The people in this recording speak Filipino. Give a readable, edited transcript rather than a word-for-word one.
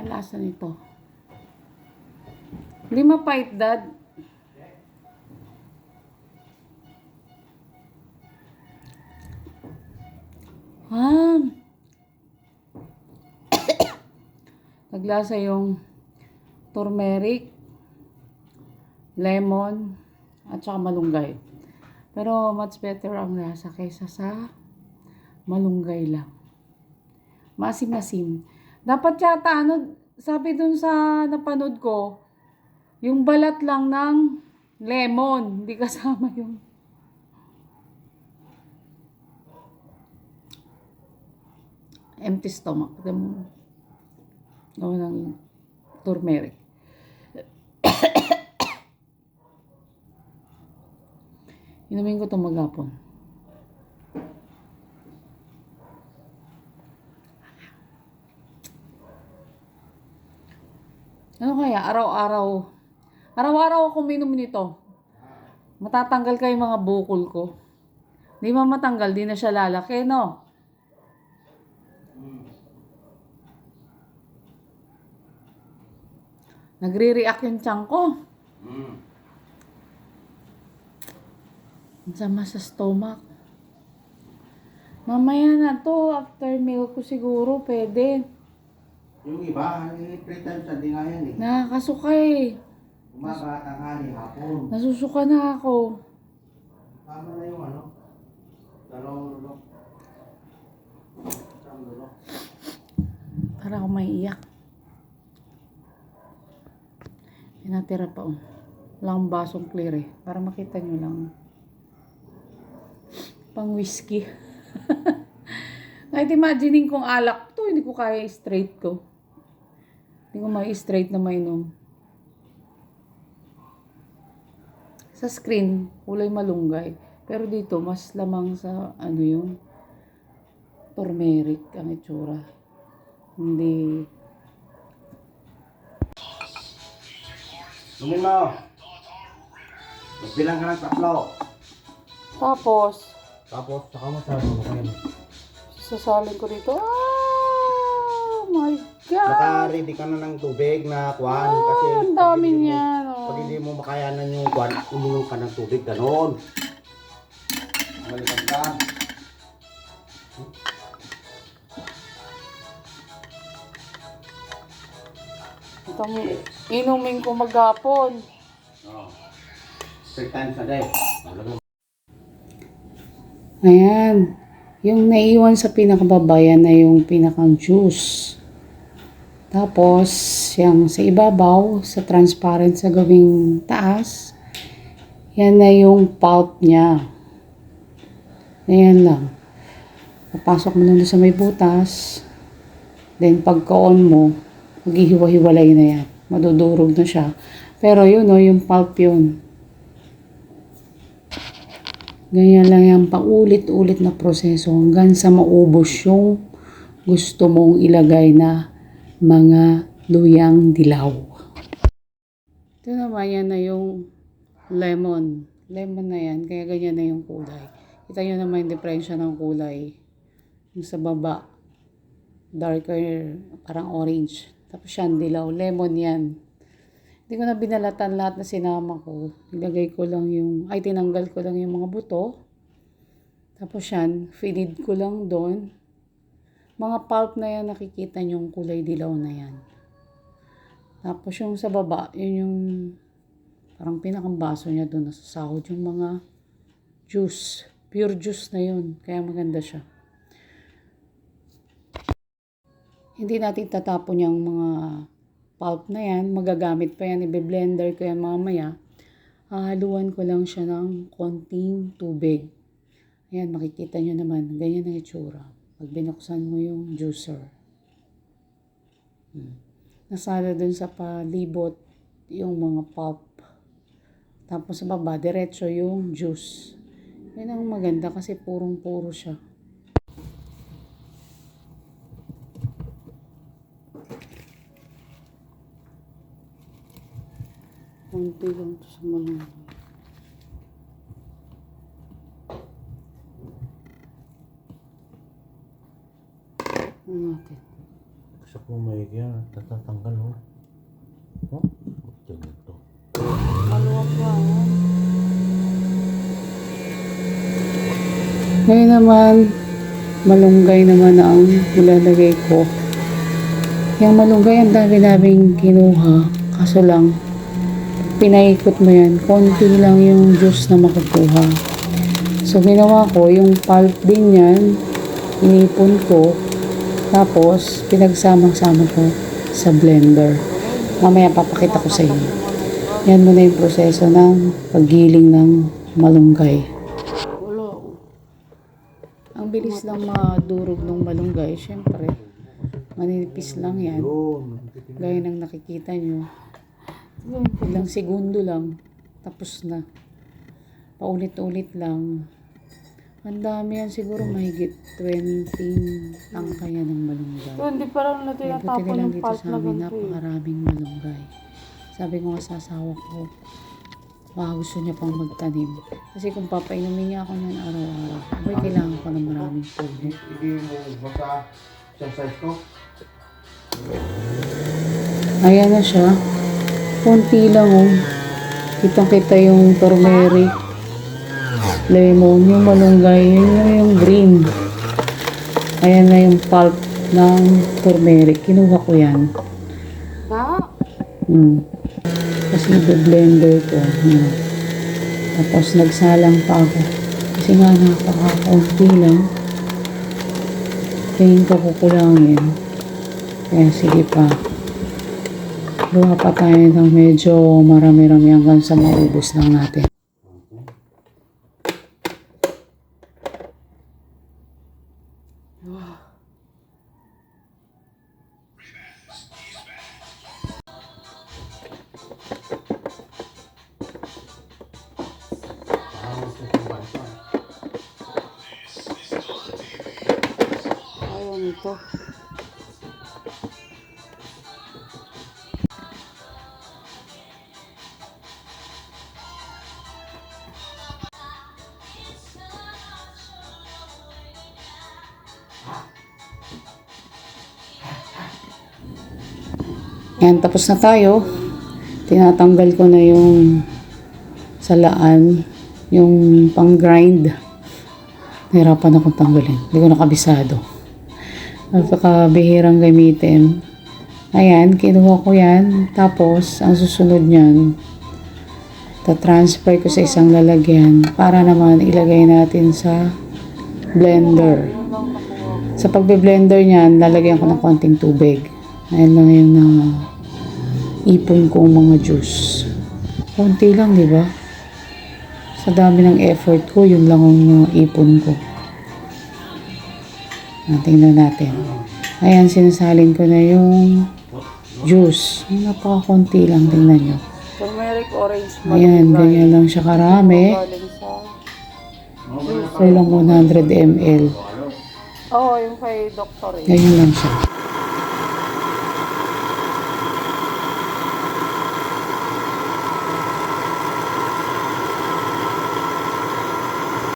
lasa nito? Hindi mapait, Dad. Ah. Naglasa yung turmeric, lemon, at saka malunggay. Pero much better ang lasa kaysa sa malunggay lang. Masim-masim. Dapat yata, sabi dun sa napanood ko, yung balat lang ng lemon, hindi kasama yung empty stomach. Gawa ng turmeric. Inumin ko ito maghapon. Ano kaya? Araw-araw ako minom nito. Matatanggal kayo mga bukol ko. Di man matanggal, di na siya lalaki, no? Nagre-react yung tiyan ko. Ang sama sa stomach. Mamaya na to, after meal ko siguro, pwede. Yung iba, 3 times a day nga yan eh. Nakakasuka eh. Umaga, tanghali, hapon. Nasusuka na ako. Tama na yung dalawang lulok. Isang lulok. Para ako maiiyak. Pinatira pa oh. Wala akong basong clear eh. Para makita nyo lang. Pang whiskey. Kahit imagining kong alak to, hindi ko kaya straight ko. Hindi ko ma-straight na mainom. Sa screen, kulay malunggay. Pero dito, mas lamang sa yung turmeric ang itsura. Hindi. Lumin mo. Magbilang ka ng 3. Tapos, Saka mo sabi mo kayo. sasalin ko dito. Oh my God! Naka-ready ka na ng tubig na kwan. Kasi Ang dami niyan. pag hindi mo makayanan yung kwan, uminom ka ng tubig. Ganon. Balikan ka. Itong inumin ko maghapon. 3 times a day. Ayan. Yung naiwan sa pinakababayan na yung pinakang juice. Tapos, yung sa ibabaw, sa transparent sa gawing taas, yan na yung pulp niya. Ayan lang. Papasok mo na sa may butas. Then, pagka-on mo, maghihiwa-hiwalay na yan. Madudurog na siya. Pero yun o, yung pulp yun. Ganyan lang yan, paulit-ulit na proseso hanggang sa maubos yung gusto mong ilagay na mga luyang dilaw. Ito naman yan na yung lemon. Lemon na yan, kaya ganyan na yung kulay. Kita nyo naman yung diferensya ng kulay. Yung sa baba, darker, parang orange. Tapos yan, dilaw. Lemon yan. Hindi ko na binalatan lahat na sinama ko. Nilagay ko lang tinanggal ko lang yung mga buto. Tapos yan, feed ko lang doon. Mga pulp na yan, nakikita nyo yung kulay dilaw na yan. Tapos yung sa baba, yun yung parang pinakang-baso niya doon. Nasasahod yung mga juice. Pure juice na yun. Kaya maganda siya. Hindi natin tatapon yung mga pulp na yan, magagamit pa yan, i-blender ko yan mamaya. Hahaluan ko lang siya ng konting tubig. Ayan, makikita nyo naman, ganyan ang itsura. Pag binuksan mo yung juicer. Nasala dun sa palibot yung mga pulp. Tapos sa baba, diretso yung juice. Yan ang maganda kasi purong-puro siya. Konti lang ito sa malunggay. Ano natin? Gusto ko may yan. Tatatanggal oh. Oh? Tingnan to. Maluwag lang. Ngayon naman, malunggay naman ang ilalagay ko. Yung malunggay, ang dami naming kinuha. Kaso lang, pinaikot mo yan, konti lang yung juice na makukuha. So, ginawa ko, yung pulp din yan, inipon ko, tapos, pinagsama-sama ko sa blender. Mamaya papakita ko sa inyo. Yan muna yung proseso ng paggiling ng malunggay. Ang bilis lang madurog ng malunggay, syempre, manipis lang yan. Gaya ng nakikita nyo. Ilang segundo lang, tapos na. Paulit-ulit lang. Ang dami yan, siguro mahigit 20 ang kaya ng malunggay. So, hindi pa lang na Buti tinatapon nilang yung dito pulp sa na amin, ganito eh. napakaraming malunggay. Sabi ko nga sa asawa ko, baka gusto niya pang magtanim. Kasi kung papainumin niya ako niyan araw-araw, abay kailangan ko ng maraming tubig. Hindi mo basta isang size ko. Ayan na siya. Kunti lang oh. Kitang-kita yung turmeric, lemon, yung malunggay, yun yung green. Ayan na yung pulp ng turmeric. Kinuha ko yan. Tapos nag-blender ko. Tapos nagsalang pa ako. Kasi nga napaka-kunti lang. Tingin ko kukulangin. Kaya sige pa. Gawa pa tayo ng medyo marami-rami hanggang sa maubos lang natin. Ayun ito. Yan, tapos na tayo. Tinatanggal ko na yung salaan, yung pang-grind. Nahirapan akong tanggalin. Hindi ko nakabisado. Napakabihirang gamitin. Ayan, kinuha ko yan. Tapos, ang susunod niyan, ta-transfer ko sa isang lalagyan para naman ilagay natin sa blender. Sa pagbe-blender niyan, lalagyan ko ng konting tubig. Ayan lang yung ipon kong mga juice. Konti lang, di ba? Sa dami ng effort ko, yun lang ang ipon ko. Tingnan natin. Ayan, sinasalin ko na yung juice. Napaka-konti lang, tingnan nyo. Turmeric orange Ayan, ganyan lang siya karami. galing sa... So lang 100 ml. Oo, yung kay Dr. Ganyan lang siya.